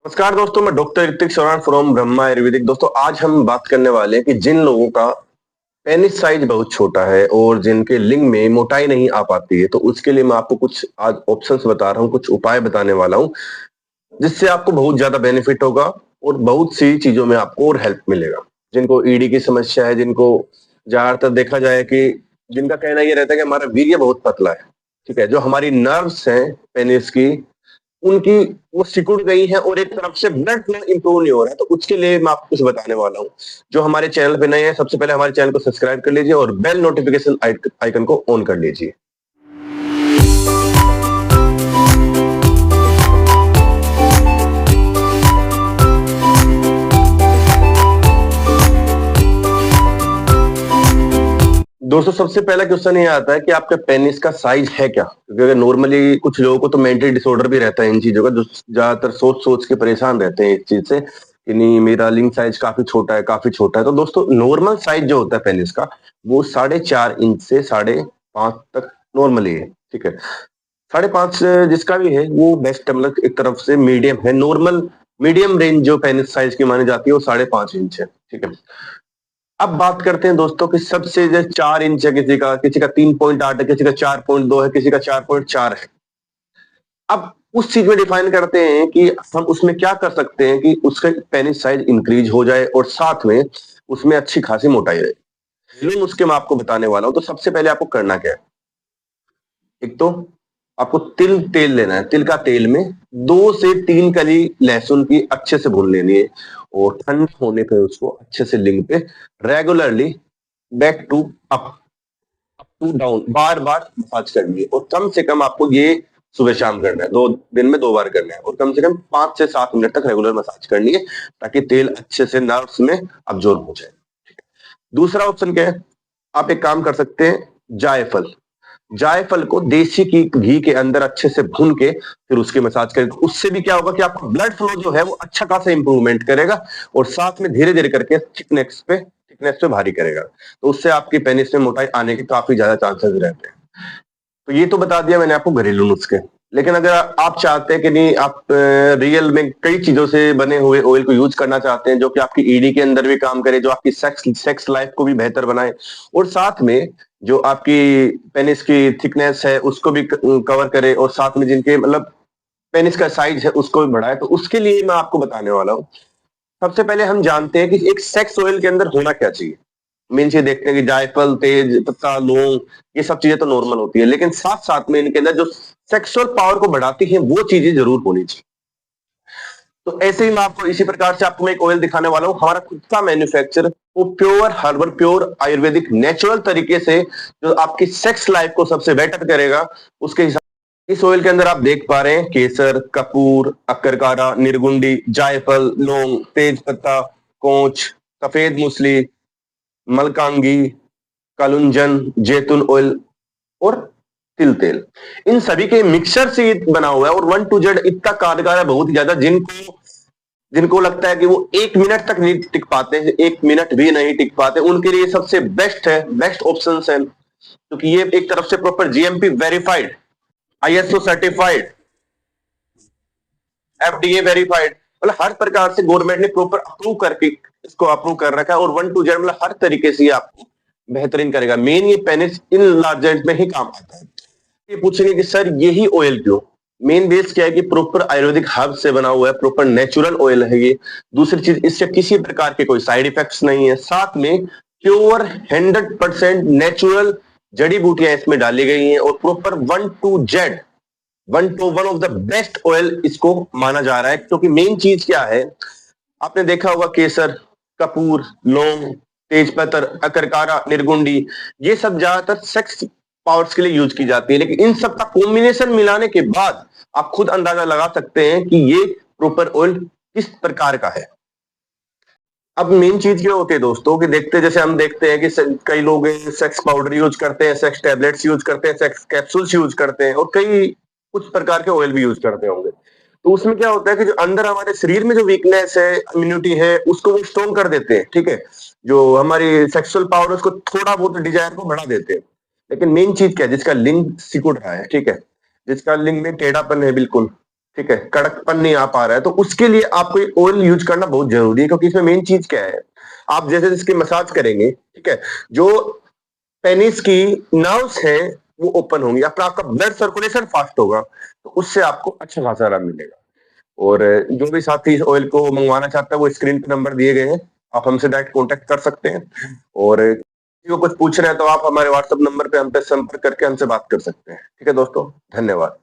नमस्कार दोस्तों, मैं डॉक्टर ऋतिक चौहान फ्रॉम ब्रह्मा आयुर्वेदिक। दोस्तों आज हम बात करने वाले हैं कि जिन लोगों का पेनिस साइज बहुत छोटा है और जिनके लिंग में मोटाई नहीं आ पाती है, तो उसके लिए मैं आपको कुछ आज ऑप्शंस बता रहा हूँ, कुछ उपाय बताने वाला हूँ जिससे आपको बहुत ज्यादा बेनिफिट होगा और बहुत सी चीजों में आपको और हेल्प मिलेगा। जिनको ईडी की समस्या है, जिनको ज्यादातर देखा जाए कि जिनका कहना ये रहता है कि हमारा वीर्य बहुत पतला है, ठीक है, जो हमारी नर्व्स हैं पेनिस की, उनकी वो सिकुड़ गई है और एक तरफ से ब्लड फ्लो इंप्रूव नहीं हो रहा है। तो उसके लिए मैं आपको कुछ बताने वाला हूँ। जो हमारे चैनल पे नए हैं, सबसे पहले हमारे चैनल को सब्सक्राइब कर लीजिए और बेल नोटिफिकेशन आइकन को ऑन कर लीजिए। दोस्तों सबसे पहला क्वेश्चन ये आता है कि आपके पेनिस का साइज है क्या, क्योंकि अगर नॉर्मली कुछ लोगों को तो मेंटल डिसऑर्डर भी रहता है इन चीजों का, जो ज्यादातर सोच सोच के परेशान रहते हैं इस चीज से कि नहीं मेरा लिंग साइज काफी छोटा है, काफी छोटा है। तो दोस्तों नॉर्मल साइज जो होता है पेनिस का, वो 4.5 इंच से 5.5 तक नॉर्मली है, ठीक है। 5.5 जिसका भी है वो बेस्ट है, मतलब एक तरफ से मीडियम है। नॉर्मल मीडियम रेंज जो पेनिस साइज की मानी जाती है वो 5.5 इंच है, ठीक है। अब बात करते हैं दोस्तों कि सबसे जो 4 इंच है किसी का 3.8 है, किसी का 4.2 है, किसी का 4.4 है। अब उस चीज में डिफाइन करते हैं कि हम उसमें क्या कर सकते हैं कि उसका पेनिस साइज इंक्रीज हो जाए और साथ में उसमें अच्छी खासी मोटाई रहे। ये उसके मैं आपको बताने वाला हूं। तो सबसे पहले आपको करना क्या है, एक तो आपको तिल तेल लेना है। तिल का तेल में 2 से 3 कली लहसुन की अच्छे से भून लेनी है और ठंड होने पे उसको अच्छे से लिंग पे regularly back to up up to down बार बार मसाज करनी है। और कम से कम आपको ये सुबह शाम करना है, 2 दिन में 2 बार करना है और कम से कम 5 से 7 मिनट तक रेगुलर मसाज करनी है ताकि तेल अच्छे से नर्व्स में अब्जॉर्ब हो जाए। दूसरा ऑप्शन क्या है, आप एक काम कर सकते हैं, जायफल। जायफल को देसी की घी के अंदर अच्छे से भून के फिर उसकी मसाज करें। तो उससे भी क्या होगा कि आपका ब्लड फ्लो जो है वो अच्छा खासा इंप्रूवमेंट करेगा और साथ में धीरे धीरे करके थिकनेस पे भारी करेगा। तो उससे आपकी पेनिस में मोटाई आने के काफी ज्यादा चांसेस रहते हैं। तो ये तो बता दिया मैंने आपको घरेलू नुस्खे। लेकिन अगर आप चाहते हैं कि नहीं, आप रियल में कई चीजों से बने हुए ऑयल को यूज करना चाहते हैं जो कि आपकी ईडी के अंदर भी काम करे, जो आपकी सेक्स लाइफ को भी बेहतर बनाए और साथ में जो आपकी पेनिस की थिकनेस है उसको भी कवर करे और साथ में जिनके मतलब पेनिस का साइज है उसको भी बढ़ाए, तो उसके लिए मैं आपको बताने वाला हूँ। सबसे पहले हम जानते हैं कि एक सेक्स ऑयल के अंदर होना क्या चाहिए। मेन चीज देखते हैं कि जायफल, तेज पत्ता, लौंग, ये सब चीजें तो नॉर्मल होती है, लेकिन साथ साथ में इनके अंदर जो सेक्सुअल पावर को बढ़ाती है वो चीजें जरूर होनी चाहिए। तो ऐसे ही मैं आपको इसी प्रकार से आपको मैं एक ऑयल दिखाने वाला हूँ, हमारा खुद का मैन्युफैक्चर, वो pure herbal, pure Ayurvedic natural तरीके से जो आपकी सेक्स लाइफ को सबसे बेटर करेगा उसके हिसाब। इस ऑयल के अंदर आप देख पा रहे हैं केसर, कपूर, अक्करकारा, निर्गुंडी, जायफल, लौंग, तेज पत्ता, कोंच, सफेद मूसली, मलकांगी, कलुंजन, जैतून ऑयल और तिल तेल, इन सभी के मिक्सचर से ये बना हुआ है। और 1 to Z इतना कारगर है, बहुत ही ज्यादा। जिनको जिनको लगता है कि वो 1 मिनट तक नहीं टिक पाते, 1 मिनट भी नहीं टिक पाते, उनके लिए सबसे बेस्ट है, बेस्ट ऑप्शन है, क्योंकि ये एक तरफ से proper GMP verified, ISO certified, FDA verified, मतलब हर प्रकार से गवर्नमेंट ने प्रॉपर अप्रूव करके इसको अप्रूव कर रखा है। और 1 to Z मतलब हर तरीके से ये आपको बेहतरीन करेगा। मेन ये पेनिस इन लार्जेंट में ही काम आता है। ये पूछेंगे कि सर यही ऑयल क्यों? मेन बेस क्या है कि प्रॉपर आयुर्वेदिक हर्ब से बना हुआ है, प्रॉपर नेचुरल ऑयल है ये। दूसरी चीज, इससे किसी प्रकार के कोई साइड इफेक्ट्स नहीं है। साथ में प्योर 100% नेचुरल जड़ी बूटियां इसमें डाली गई हैं और proper 1 to Z, one of the best oil इसको माना जा रहा है। क्योंकि मेन चीज क्या है, आपने देखा होगा केसर, कपूर, लौंग, तेजपत्र, अकरकारा, निर्गुंडी, ये सब ज्यादातर सेक्स पावर्स के लिए यूज की जाती है। लेकिन इन सब का कॉम्बिनेशन मिलाने के बाद आप खुद अंदाजा लगा सकते हैं कि ये प्रॉपर ऑयल किस प्रकार का है। अब मेन चीज क्या होती है दोस्तों कि देखते, जैसे हम देखते हैं कि कई लोग सेक्स पाउडर यूज करते हैं, सेक्स टैबलेट्स यूज करते हैं, सेक्स कैप्सूल्स यूज करते हैं और कई कुछ प्रकार के ऑयल भी यूज करते होंगे। तो उसमें क्या होता है कि जो अंदर हमारे शरीर में जो वीकनेस है, इम्यूनिटी है, उसको वो स्ट्रॉन्ग कर देते हैं, ठीक है। जो हमारी सेक्सुअल पावर उसको थोड़ा बहुत डिजायर को बढ़ा देते हैं। लेकिन मेन चीज क्या है, जिसका लिंग सिकुड़ रहा है, ठीक है, जिसका लिंग में टेढ़ापन है बिल्कुल, ठीक है, कड़कपन नहीं आ पा रहा है, तो उसके लिए आपको ये ऑयल यूज करना बहुत जरूरी है, क्योंकि इसमें मेन चीज क्या है, आप जैसे इसकी मसाज करेंगे, ठीक है, जो पेनिस की नर्व्स है वो ओपन होंगी, आपका ब्लड सर्कुलेशन फास्ट होगा, तो उससे आपको अच्छा खासा आराम मिलेगा। और जो भी साथी इस ऑयल को मंगवाना चाहता है वो स्क्रीन पे नंबर दिए गए हैं, आप हमसे डायरेक्ट कांटेक्ट कर सकते हैं। और किसी को कुछ पूछना है तो आप हमारे व्हाट्सएप नंबर पे हम पे संपर्क करके हमसे बात कर सकते हैं। ठीक है दोस्तों, धन्यवाद।